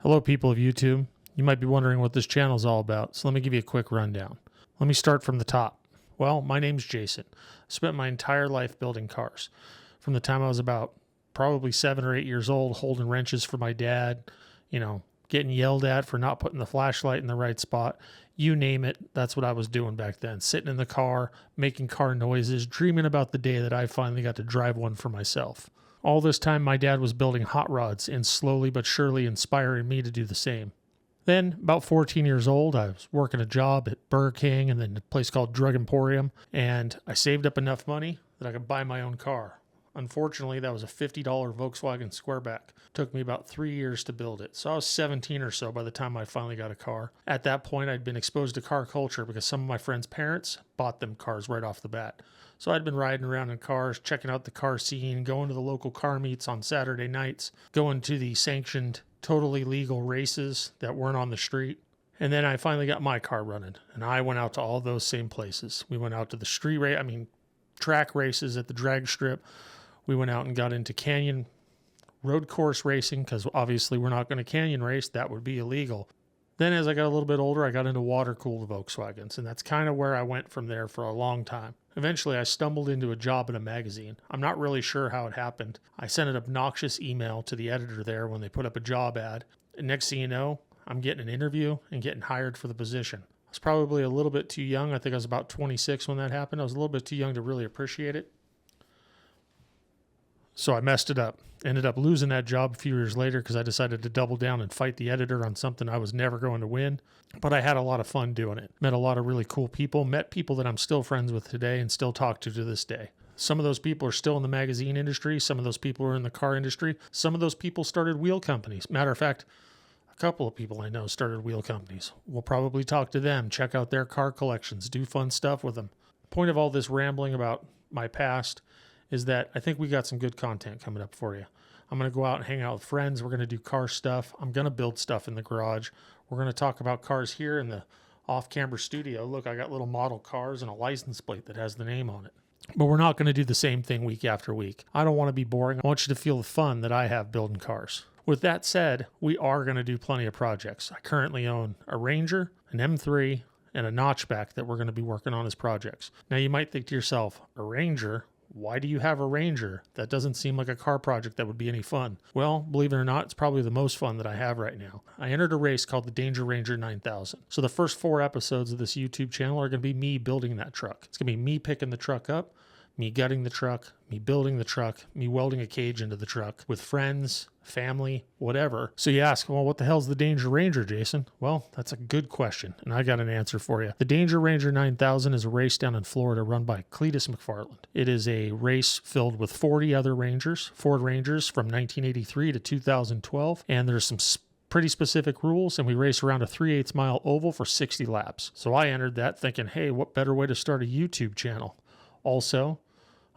Hello, people of YouTube. You might be wondering what this channel is all about, so let me give you a quick rundown. Let me start from the top. Well, my name's Jason. I spent my entire life building cars. From the time I was about probably 7 or 8 years old, holding wrenches for my dad, getting yelled at for not putting the flashlight in the right spot. You name it, that's what I was doing back then. Sitting in the car, making car noises, dreaming about the day that I finally got to drive one for myself. All this time, my dad was building hot rods and slowly but surely inspiring me to do the same. Then, about 14 years old, I was working a job at Burger King and then a place called Drug Emporium, and I saved up enough money that I could buy my own car. Unfortunately, that was a $50 Volkswagen Squareback. Took me about 3 years to build it, so I was 17 or so by the time I finally got a car. At that point, I'd been exposed to car culture because some of my friends' parents bought them cars right off the bat. So I'd been riding around in cars, checking out the car scene, going to the local car meets on Saturday nights, going to the sanctioned, totally legal races that weren't on the street. And then I finally got my car running, and I went out to all those same places. We went out to the track races at the drag strip. We went out and got into canyon road course racing because obviously we're not going to canyon race. That would be illegal. Then as I got a little bit older, I got into water-cooled Volkswagens, and that's kind of where I went from there for a long time. Eventually, I stumbled into a job in a magazine. I'm not really sure how it happened. I sent an obnoxious email to the editor there when they put up a job ad. And next thing you know, I'm getting an interview and getting hired for the position. I was probably a little bit too young. I think I was about 26 when that happened. I was a little bit too young to really appreciate it. So I messed it up. Ended up losing that job a few years later because I decided to double down and fight the editor on something I was never going to win. But I had a lot of fun doing it. Met a lot of really cool people. Met people that I'm still friends with today and still talk to this day. Some of those people are still in the magazine industry. Some of those people are in the car industry. Some of those people started wheel companies. Matter of fact, a couple of people I know started wheel companies. We'll probably talk to them, check out their car collections, do fun stuff with them. The point of all this rambling about my past is that I think we got some good content coming up for you. I'm going to go out and hang out with friends. We're going to do car stuff. I'm going to build stuff in the garage. We're going to talk about cars here in the off-camera studio. Look, I got little model cars and a license plate that has the name on it. But we're not going to do the same thing week after week. I don't want to be boring. I want you to feel the fun that I have building cars. With that said, we are going to do plenty of projects. I currently own a Ranger, an M3, and a notchback that we're going to be working on as projects. Now, you might think to yourself, a Ranger? Why do you have a Ranger? That doesn't seem like a car project that would be any fun. Well, believe it or not, it's probably the most fun that I have right now. I entered a race called the Danger Ranger 9000. So the first 4 episodes of this YouTube channel are going to be me building that truck. It's going to be me picking the truck up, me gutting the truck, me building the truck, me welding a cage into the truck with friends, family, whatever. So you ask, well, what the hell's the Danger Ranger, Jason? Well, that's a good question, and I got an answer for you. The Danger Ranger 9000 is a race down in Florida run by Cletus McFarland. It is a race filled with 40 other Rangers, Ford Rangers from 1983 to 2012, and there's some pretty specific rules, and we race around a 3/8 mile oval for 60 laps. So I entered that thinking, hey, what better way to start a YouTube channel? Also,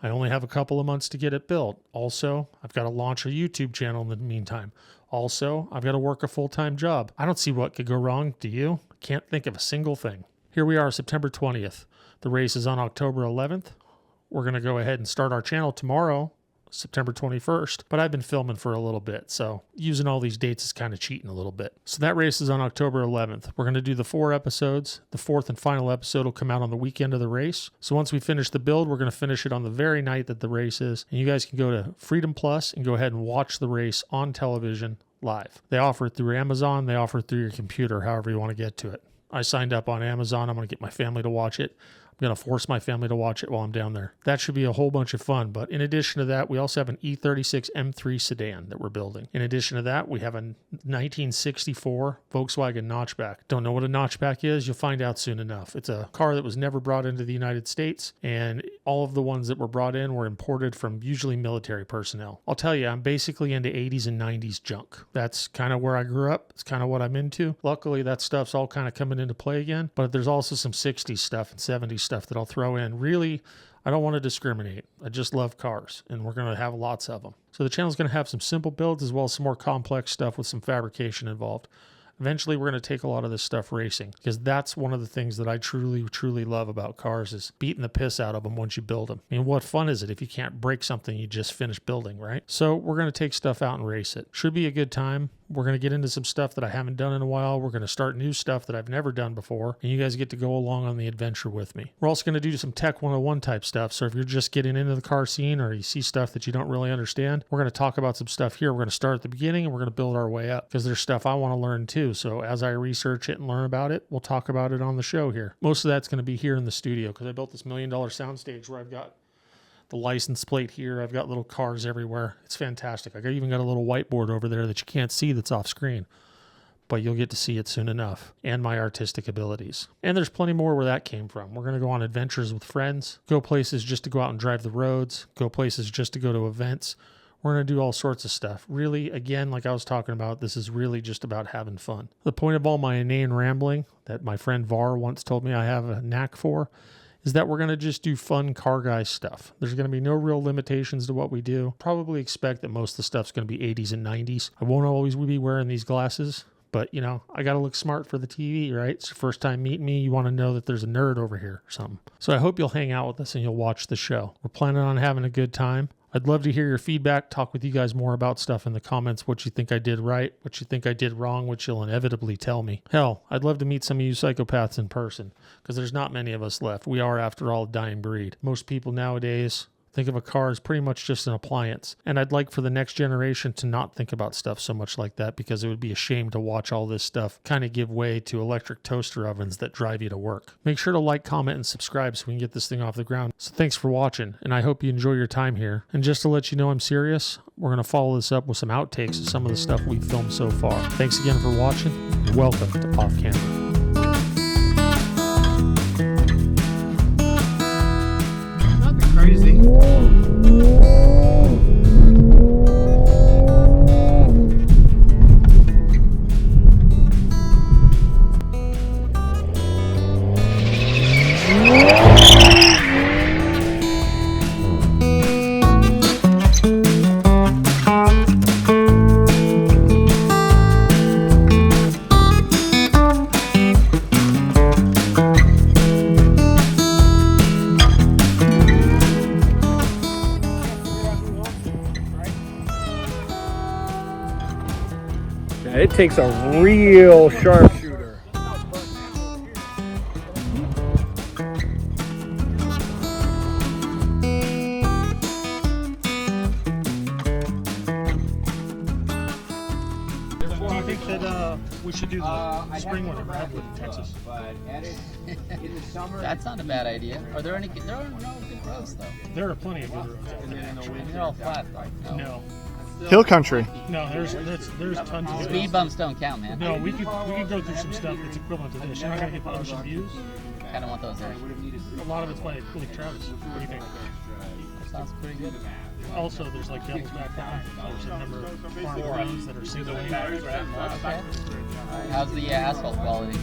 I only have a couple of months to get it built. Also, I've got to launch a YouTube channel in the meantime. Also, I've got to work a full-time job. I don't see what could go wrong, do you? Can't think of a single thing. Here we are, September 20th. The race is on October 11th. We're going to go ahead and start our channel tomorrow, September 21st, but I've been filming for a little bit, so using all these dates is kind of cheating a little bit. So that race is on October 11th. We're going to do the 4 episodes. The 4th and final episode will come out on the weekend of the race. So once we finish the build, we're going to finish it on the very night that the race is, and you guys can go to Freedom Plus and go ahead and watch the race on television live. They offer it through Amazon. They offer it through your computer, however you want to get to it. I signed up on Amazon. I'm going to get my family to watch it. I'm going to force my family to watch it while I'm down there. That should be a whole bunch of fun. But in addition to that, we also have an E36 M3 sedan that we're building. In addition to that, we have a 1964 Volkswagen notchback. Don't know what a notchback is? You'll find out soon enough. It's a car that was never brought into the United States, and all of the ones that were brought in were imported from usually military personnel. I'll tell you, I'm basically into 80s and 90s junk. That's kind of where I grew up. It's kind of what I'm into. Luckily, that stuff's all kind of coming into play again, but there's also some 60s stuff and 70s stuff that I'll throw in. Really, I don't want to discriminate. I just love cars, and we're going to have lots of them. So the channel's going to have some simple builds as well as some more complex stuff with some fabrication involved. Eventually, we're going to take a lot of this stuff racing because that's one of the things that I truly, truly love about cars is beating the piss out of them once you build them. I mean, what fun is it if you can't break something you just finished building, right? So we're going to take stuff out and race it. Should be a good time. We're going to get into some stuff that I haven't done in a while. We're going to start new stuff that I've never done before, and you guys get to go along on the adventure with me. We're also going to do some Tech 101 type stuff, so if you're just getting into the car scene or you see stuff that you don't really understand, we're going to talk about some stuff here. We're going to start at the beginning, and we're going to build our way up, because there's stuff I want to learn too. So as I research it and learn about it, we'll talk about it on the show here. Most of that's going to be here in the studio, because I built this $1 million soundstage where I've got the license plate here. I've got little cars everywhere. It's fantastic. I even got a little whiteboard over there that you can't see that's off screen, but you'll get to see it soon enough, and my artistic abilities. And there's plenty more where that came from. We're going to go on adventures with friends, go places just to go out and drive the roads, go places just to go to events. We're going to do all sorts of stuff. Really, again, like I was talking about, this is really just about having fun. The point of all my inane rambling that my friend Var once told me I have a knack for is that we're going to just do fun car guy stuff. There's going to be no real limitations to what we do. Probably expect that most of the stuff's going to be 80s and 90s. I won't always be wearing these glasses, but, you know, I got to look smart for the TV, right? It's your first time meeting me. You want to know that there's a nerd over here or something. So I hope you'll hang out with us and you'll watch the show. We're planning on having a good time. I'd love to hear your feedback, talk with you guys more about stuff in the comments, what you think I did right, what you think I did wrong, which you'll inevitably tell me. Hell, I'd love to meet some of you psychopaths in person, because there's not many of us left. We are, after all, a dying breed. Most people nowadays think of a car as pretty much just an appliance. And I'd like for the next generation to not think about stuff so much like that, because it would be a shame to watch all this stuff kind of give way to electric toaster ovens that drive you to work. Make sure to like, comment, and subscribe so we can get this thing off the ground. So thanks for watching, and I hope you enjoy your time here. And just to let you know I'm serious, we're going to follow this up with some outtakes of some of the stuff we've filmed so far. Thanks again for watching, and welcome to Off Camera. Crazy. It takes a real sharpshooter. Do you think that we should do the spring one in Redwood, Texas? In the summer, that's not a bad idea. Are there any? There are no good roads though. There are plenty of good roads out there. They're all flat though. No. Hill country. No, there's tons of Speed bumps don't count, man. No, we could go through some stuff that's equivalent to this. You're not gonna get the ocean views. I don't want those there. A lot of it's by Lake Travis. What do you think? That sounds pretty good. Also, there's like Devil's Back Down. There's a number of farm roads that are single lane. Okay. How's the asphalt quality?